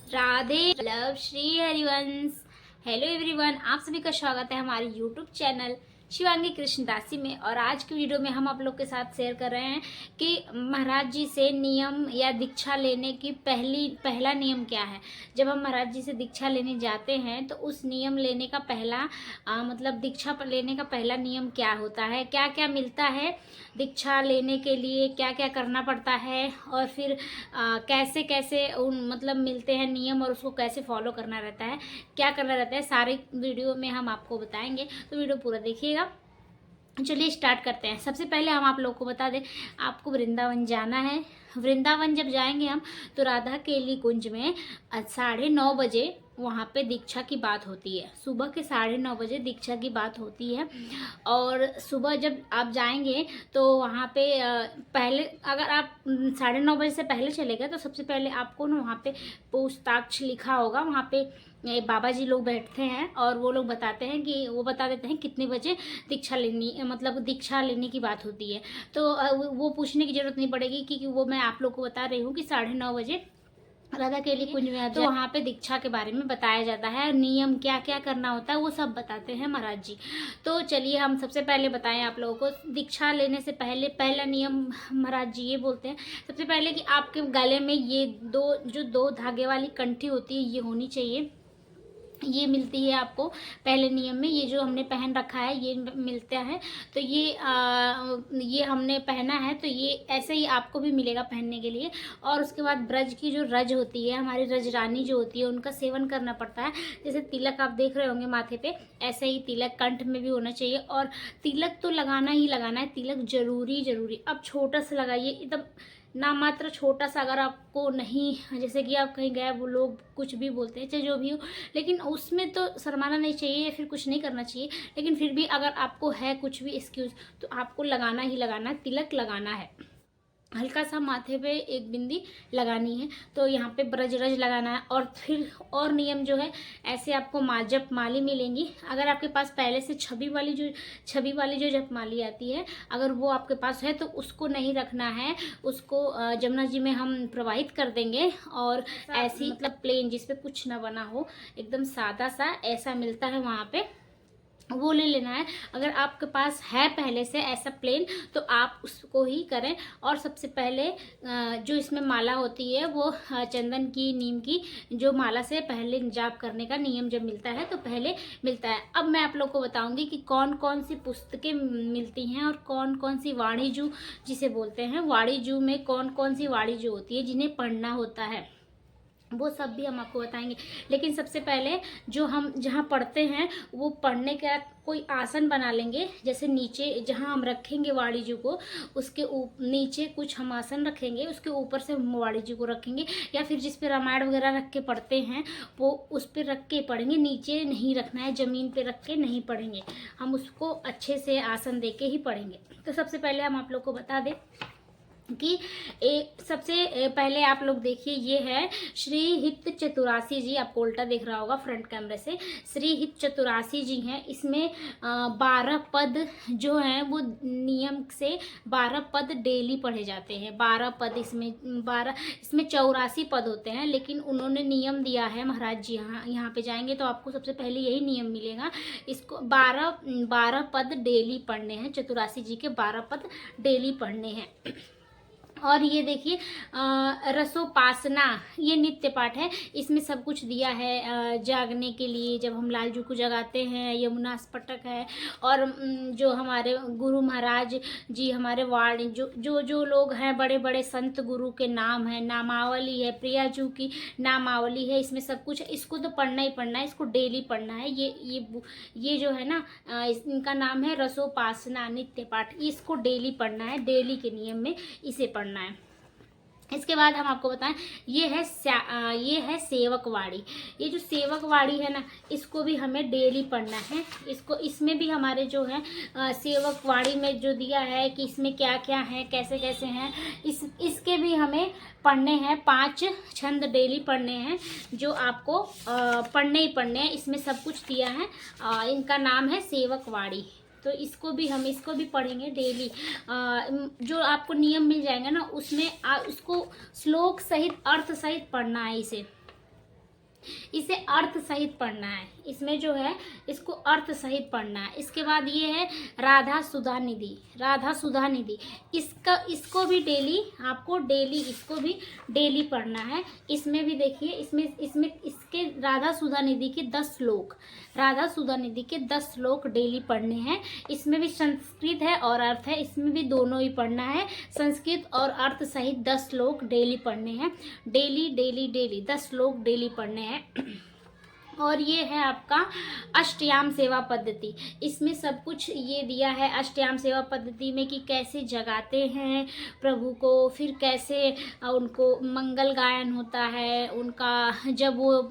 Radhe love Shri Harivansh. Hello everyone, आप सभी का स्वागत है हमारे यूट्यूब चैनल शिवांगी कृष्णदासी में। और आज की वीडियो में हम आप लोग के साथ शेयर कर रहे हैं कि महाराज जी से नियम या दीक्षा लेने की पहला नियम क्या है। जब हम महाराज जी से दीक्षा लेने जाते हैं तो उस नियम लेने का पहला मतलब दीक्षा लेने का पहला नियम क्या होता है, क्या क्या मिलता है दीक्षा लेने के लिए, क्या क्या करना पड़ता है, और फिर कैसे कैसे उन मतलब मिलते हैं नियम और उसको कैसे फॉलो करना रहता है, क्या करना रहता है, सारे वीडियो में हम आपको बताएंगे। तो वीडियो पूरा देखिएगा। चलिए स्टार्ट करते हैं। सबसे पहले हम आप लोग को बता दें, आपको वृंदावन जाना है। वृंदावन जब जाएंगे हम तो राधा केली कुंज में 9:30 बजे वहाँ पे दीक्षा की बात होती है। सुबह के 9:30 बजे दीक्षा की बात होती है। और सुबह जब आप जाएंगे तो वहाँ पे पहले अगर आप 9:30 बजे से पहले चले गए तो सबसे पहले आपको ना वहाँ पे पूछताछ लिखा होगा। वहाँ पे बाबा जी लोग बैठते हैं और वो लोग बताते हैं कि वो बता देते हैं कितने बजे दीक्षा लेनी मतलब दीक्षा लेने की बात होती है। तो वो पूछने की जरूरत नहीं पड़ेगी क्योंकि वो मैं आप लोग को बता रही हूँ कि 9:30 बजे राधा केली कुंज में तो वहाँ पे दीक्षा के बारे में बताया जाता है। नियम क्या क्या करना होता है वो सब बताते हैं महाराज जी। तो चलिए हम सबसे पहले बताएं आप लोगों को दीक्षा लेने से पहले पहला नियम महाराज जी ये बोलते हैं सबसे पहले कि आपके गले में ये दो धागे वाली कंठी होती है ये होनी चाहिए। ये मिलती है आपको पहले नियम में। ये जो हमने पहन रखा है ये मिलता है। तो ये हमने पहना है तो ये ऐसे ही आपको भी मिलेगा पहनने के लिए। और उसके बाद ब्रज की जो रज होती है, हमारी रज रानी जो होती है, उनका सेवन करना पड़ता है। जैसे तिलक आप देख रहे होंगे माथे पे, ऐसे ही तिलक कंठ में भी होना चाहिए। और तिलक तो लगाना ही लगाना है, तिलक जरूरी। अब छोटा सा लगाइए, एकदम ना मात्र छोटा सा। अगर आपको नहीं, जैसे कि आप कहीं गए, वो लोग कुछ भी बोलते हैं चाहे जो भी हो, लेकिन उसमें तो शर्माना नहीं चाहिए या फिर कुछ नहीं करना चाहिए। लेकिन फिर भी अगर आपको है कुछ भी एक्सक्यूज तो आपको लगाना ही लगाना है, तिलक लगाना है। हल्का सा माथे पे एक बिंदी लगानी है। तो यहाँ पे ब्रज रज लगाना है। और फिर और नियम जो है, ऐसे आपको जपमाली मिलेंगी। अगर आपके पास पहले से छवि वाली जो जपमाली आती है, अगर वो आपके पास है तो उसको नहीं रखना है, उसको जमुना जी में हम प्रवाहित कर देंगे। और ऐसी मतलब प्लेन जिसपे कुछ ना बना हो, एकदम सादा सा ऐसा मिलता है वहाँ पे, वो ले लेना है। अगर आपके पास है पहले से ऐसा प्लेन तो आप उसको ही करें। और सबसे पहले जो इसमें माला होती है वो चंदन की, नीम की जो माला से पहले जाप करने का नियम जब मिलता है तो पहले मिलता है। अब मैं आप लोग को बताऊंगी कि कौन कौन सी पुस्तकें मिलती हैं और कौन कौन सी वाणिजू जिसे बोलते हैं, वाणिजू में कौन कौन सी वाणिजू होती है जिन्हें पढ़ना होता है, वो सब भी हम आपको बताएंगे। लेकिन सबसे पहले जो हम जहाँ पढ़ते हैं वो पढ़ने का कोई आसन बना लेंगे। जैसे नीचे जहाँ हम रखेंगे वाणी जी को, उसके नीचे कुछ हम आसन रखेंगे, उसके ऊपर से वाणी जी को रखेंगे। या फिर जिस पे रामायण वगैरह रख के पढ़ते हैं वो उस पर रख के पढ़ेंगे, नीचे नहीं रखना है, ज़मीन पे रख के नहीं पढ़ेंगे। हम उसको अच्छे से आसन दे के ही पढ़ेंगे। तो सबसे पहले हम आप लोग को बता दें कि सबसे पहले आप लोग देखिए, ये है श्री हित चतुरासी जी। आपको उल्टा दिख रहा होगा फ्रंट कैमरे से। श्री हित चतुरासी जी हैं। इसमें 12 पद जो हैं वो नियम से 12 पद डेली पढ़े जाते हैं। 12 पद इसमें 84 पद होते हैं। लेकिन उन्होंने नियम दिया है महाराज जी, यहाँ पे जाएंगे तो आपको सबसे पहले यही नियम मिलेगा। इसको 12 पद डेली पढ़ने हैं। चतुरासी जी के 12 पद डेली पढ़ने हैं। और ये देखिए रसोपासना, ये नित्य पाठ है। इसमें सब कुछ दिया है जागने के लिए। जब हम लालजू को जगाते हैं, यमुना स्फटक है। और जो हमारे गुरु महाराज जी, हमारे वार्ड जो लोग हैं, बड़े बड़े संत गुरु के नाम है, नामावली है, प्रियाजू की नामावली है, इसमें सब कुछ। इसको तो पढ़ना ही पढ़ना है, इसको डेली पढ़ना है। ये जो है ना, इनका नाम है रसोपासना नित्य पाठ। इसको डेली पढ़ना है, डेली के नियम में इसे पढ़ना है। इसके बाद हम आपको बताएं, ये है सेवकवाड़ी। ये जो सेवकवाड़ी है ना, इसको भी हमें डेली पढ़ना है। इसमें भी हमारे जो है सेवकवाड़ी में जो दिया है कि इसमें क्या क्या है, कैसे कैसे हैं, इसके भी हमें पढ़ने हैं। 5 छंद डेली पढ़ने हैं जो आपको पढ़ने ही पढ़ने हैं। इसमें सब कुछ दिया है। इनका नाम है सेवकवाड़ी। तो इसको भी पढ़ेंगे डेली। जो आपको नियम मिल जाएंगे ना, उसमें उसको श्लोक सहित अर्थ सहित पढ़ना है इसे। इसे अर्थ सहित पढ़ना है। इसमें जो है इसको अर्थ सहित पढ़ना है। इसके बाद ये है राधा सुधा निधि, राधा सुधा निधि, इसको भी डेली आपको इसको भी डेली पढ़ना है। इसमें भी देखिए इसमें इसके राधा सुधा निधि के 10 श्लोक, राधा सुधा निधि के 10 श्लोक डेली पढ़ने हैं। इसमें भी संस्कृत है और अर्थ है, इसमें भी दोनों ही पढ़ना है। संस्कृत और अर्थ सहित 10 श्लोक डेली पढ़ने हैं। डेली डेली डेली 10 श्लोक डेली पढ़ने हैं। और ये है आपका अष्टयाम सेवा पद्धति। इसमें सब कुछ ये दिया है अष्टयाम सेवा पद्धति में कि कैसे जगाते हैं प्रभु को, फिर कैसे उनको मंगल गायन होता है, उनका जब वो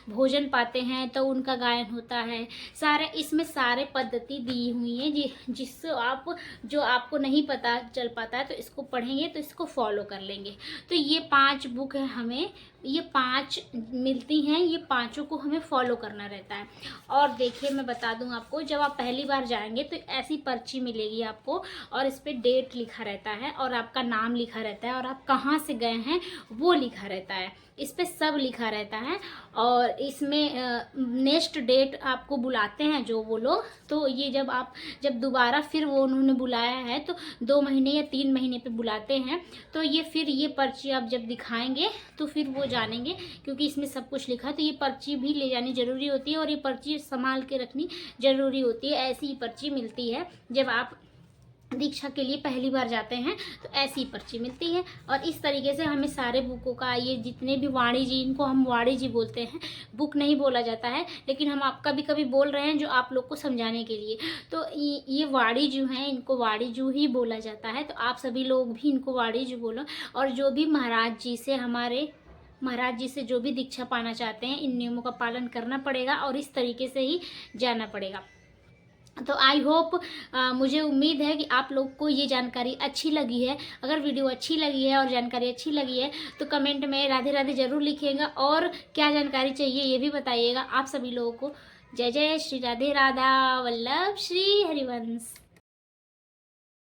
भोजन पाते हैं तो उनका गायन होता है। सारे इसमें सारे पद्धति दी हुई हैं जिससे आप जो आपको नहीं पता चल पाता है तो इसको पढ़ेंगे तो इसको फॉलो कर लेंगे। तो ये 5 बुक है, हमें ये 5 मिलती हैं, ये पांचों को हमें फॉलो करना रहता है। और देखिए मैं बता दूं आपको, जब आप पहली बार जाएंगे तो ऐसी पर्ची मिलेगी आपको और इस पर डेट लिखा रहता है और आपका नाम लिखा रहता है और आप कहाँ से गए हैं वो लिखा रहता है, इस पे सब लिखा रहता है। और इसमें नेक्स्ट डेट आपको बुलाते हैं जो वो लोग, तो ये जब दोबारा फिर वो उन्होंने बुलाया है तो 2 महीने या 3 महीने पे बुलाते हैं, तो ये फिर ये पर्ची आप जब दिखाएंगे तो फिर वो जानेंगे, क्योंकि इसमें सब कुछ लिखा है। तो ये पर्ची भी ले जानी ज़रूरी होती है और ये पर्ची संभाल के रखनी ज़रूरी होती है। ऐसी ही पर्ची मिलती है जब आप दीक्षा के लिए पहली बार जाते हैं तो ऐसी पर्ची मिलती है। और इस तरीके से हमें सारे बुकों का, ये जितने भी वाणी जी, इनको हम वाणी जी बोलते हैं, बुक नहीं बोला जाता है, लेकिन हम आप कभी कभी बोल रहे हैं जो आप लोग को समझाने के लिए। तो ये वाणी जू हैं, इनको वाणी जू ही बोला जाता है। तो आप सभी लोग भी इनको वाणी जू बोलो। और जो भी महाराज जी से जो भी दीक्षा पाना चाहते हैं, इन नियमों का पालन करना पड़ेगा और इस तरीके से ही जाना पड़ेगा। तो आई होप, मुझे उम्मीद है कि आप लोग को ये जानकारी अच्छी लगी है। अगर वीडियो अच्छी लगी है और जानकारी अच्छी लगी है तो कमेंट में राधे राधे ज़रूर लिखिएगा और क्या जानकारी चाहिए ये भी बताइएगा। आप सभी लोगों को जय जय श्री राधे राधा वल्लभ श्री हरिवंश।